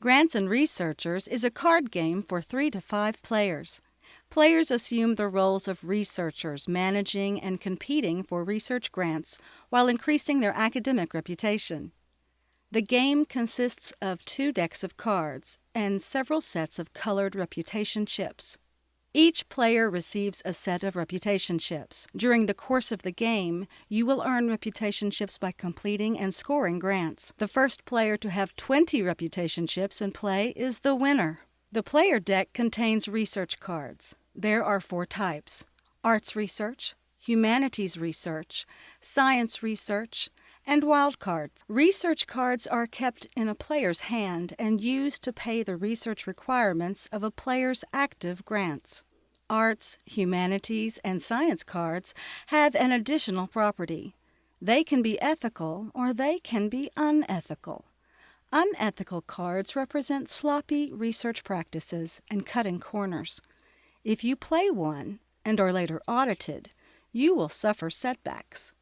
Grants and Researchers is a card game for 3 to 5 players. Players assume the roles of researchers, managing and competing for research grants while increasing their academic reputation. The game consists of 2 decks of cards and several sets of colored reputation chips. Each player receives a set of reputation chips. During the course of the game, you will earn reputation chips by completing and scoring grants. The first player to have 20 reputation chips in play is the winner. The player deck contains research cards. There are 4 types: arts research, humanities research, science research, and wild cards. Research cards are kept in a player's hand and used to pay the research requirements of a player's active grants. Arts, humanities, and science cards have an additional property. They can be ethical or they can be unethical. Unethical cards represent sloppy research practices and cutting corners. If you play one and are later audited, you will suffer setbacks.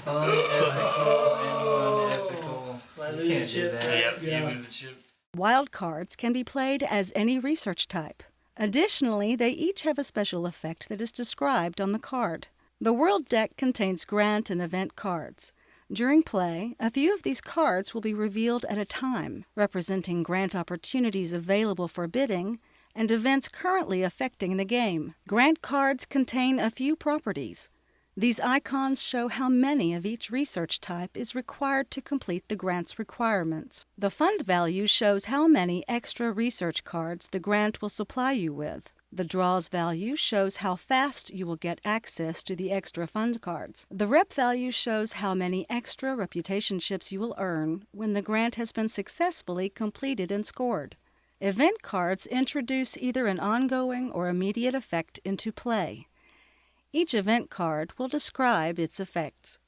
Unethical and unethical. I You lose can't do chips. that. Yep, Yeah. you lose a chip. Wild cards can be played as any research type. Additionally, they each have a special effect that is described on the card. The World deck contains grant and event cards. During play, a few of these cards will be revealed at a time, representing grant opportunities available for bidding and events currently affecting the game. Grant cards contain a few properties. These icons show how many of each research type is required to complete the grant's requirements. The fund value shows how many extra research cards the grant will supply you with. The draws value shows how fast you will get access to the extra fund cards. The rep value shows how many extra reputation chips you will earn when the grant has been successfully completed and scored. Event cards introduce either an ongoing or immediate effect into play. Each event card will describe its effects.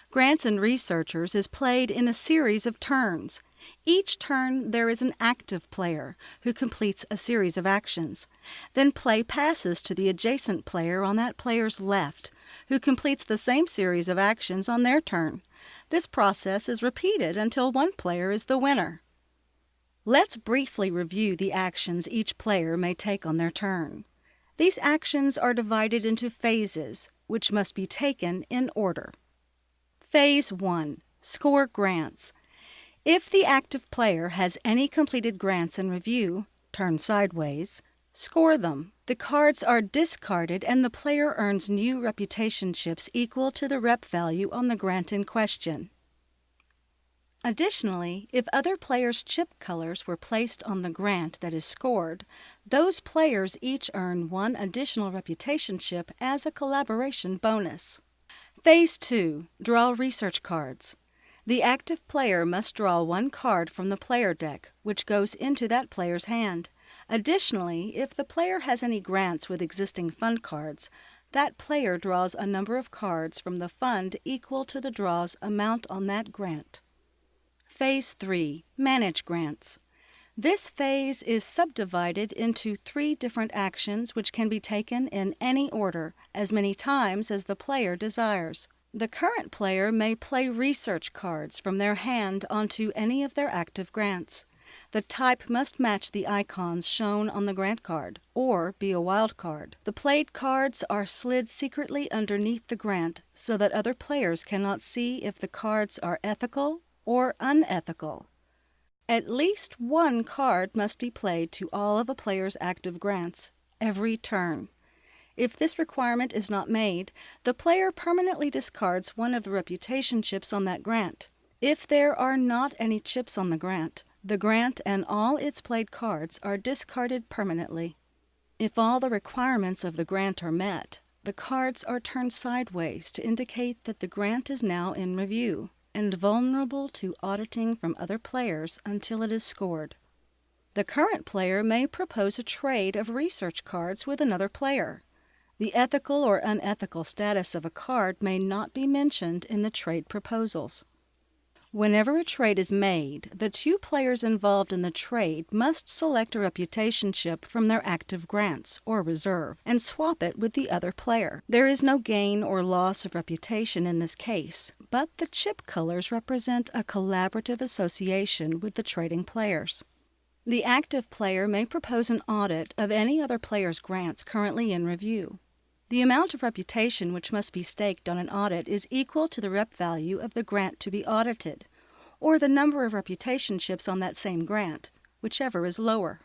Grants and Researchers is played in a series of turns. Each turn there is an active player who completes a series of actions. Then play passes to the adjacent player on that player's left, who completes the same series of actions on their turn. This process is repeated until one player is the winner. Let's briefly review the actions each player may take on their turn. These actions are divided into phases, which must be taken in order. Phase 1. Score grants. If the active player has any completed grants in review, turn sideways, score them. The cards are discarded and the player earns new reputation chips equal to the rep value on the grant in question. Additionally, if other players' chip colors were placed on the grant that is scored, those players each earn 1 additional reputation chip as a collaboration bonus. Phase 2. Draw research cards. The active player must draw 1 card from the player deck, which goes into that player's hand. Additionally, if the player has any grants with existing fund cards, that player draws a number of cards from the fund equal to the draw's amount on that grant. Phase 3. Manage grants. This phase is subdivided into 3 different actions which can be taken in any order, as many times as the player desires. The current player may play research cards from their hand onto any of their active grants. The type must match the icons shown on the grant card, or be a wild card. The played cards are slid secretly underneath the grant so that other players cannot see if the cards are ethical or unethical. At least 1 card must be played to all of a player's active grants every turn. If this requirement is not made, the player permanently discards 1 of the reputation chips on that grant. If there are not any chips on the grant and all its played cards are discarded permanently. If all the requirements of the grant are met, the cards are turned sideways to indicate that the grant is now in review and vulnerable to auditing from other players until it is scored. The current player may propose a trade of research cards with another player. The ethical or unethical status of a card may not be mentioned in the trade proposals. Whenever a trade is made, the two players involved in the trade must select a reputation chip from their active grants or reserve and swap it with the other player. There is no gain or loss of reputation in this case, but the chip colors represent a collaborative association with the trading players. The active player may propose an audit of any other player's grants currently in review. The amount of reputation which must be staked on an audit is equal to the rep value of the grant to be audited, or the number of reputation chips on that same grant, whichever is lower.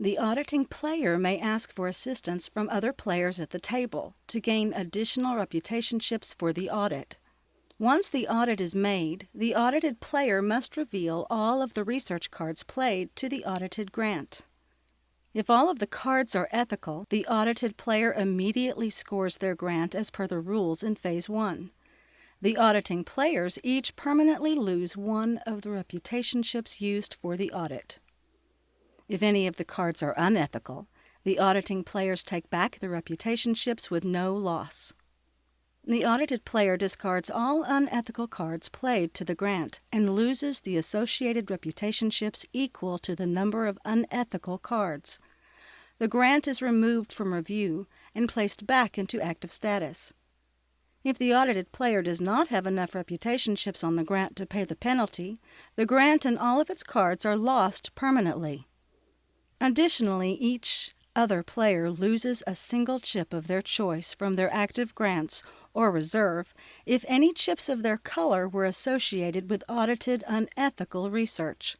The auditing player may ask for assistance from other players at the table to gain additional reputation chips for the audit. Once the audit is made, the audited player must reveal all of the research cards played to the audited grant. If all of the cards are ethical, the audited player immediately scores their grant as per the rules in Phase 1. The auditing players each permanently lose one of the reputation chips used for the audit. If any of the cards are unethical, the auditing players take back the reputation chips with no loss. The audited player discards all unethical cards played to the grant and loses the associated reputation chips equal to the number of unethical cards. The grant is removed from review and placed back into active status. If the audited player does not have enough reputation chips on the grant to pay the penalty, the grant and all of its cards are lost permanently. Additionally, each other player loses a single chip of their choice from their active grants or reserve if any chips of their color were associated with audited unethical research.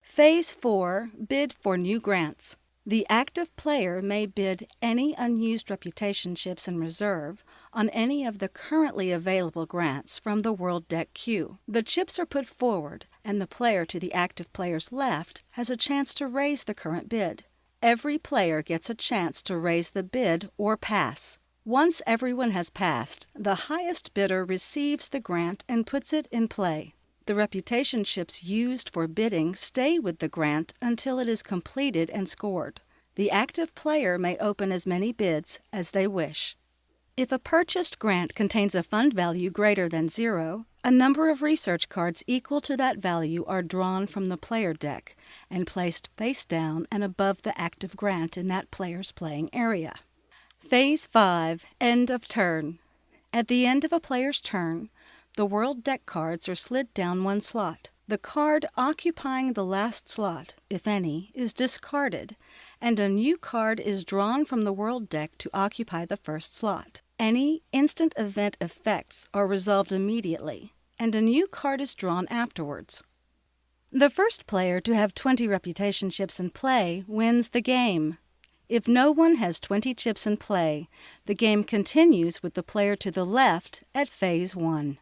Phase 4. Bid for new grants. The active player may bid any unused reputation chips in reserve on any of the currently available grants from the World Deck queue. The chips are put forward, and the player to the active player's left has a chance to raise the current bid. Every player gets a chance to raise the bid or pass. Once everyone has passed, the highest bidder receives the grant and puts it in play. The reputation chips used for bidding stay with the grant until it is completed and scored. The active player may open as many bids as they wish. If a purchased grant contains a fund value greater than 0, a number of research cards equal to that value are drawn from the player deck and placed face down and above the active grant in that player's playing area. Phase 5. End of turn. At the end of a player's turn, the World Deck cards are slid down one slot. The card occupying the last slot, if any, is discarded, and a new card is drawn from the World Deck to occupy the first slot. Any instant event effects are resolved immediately, and a new card is drawn afterwards. The first player to have 20 reputation chips in play wins the game. If no one has 20 chips in play, the game continues with the player to the left at Phase 1.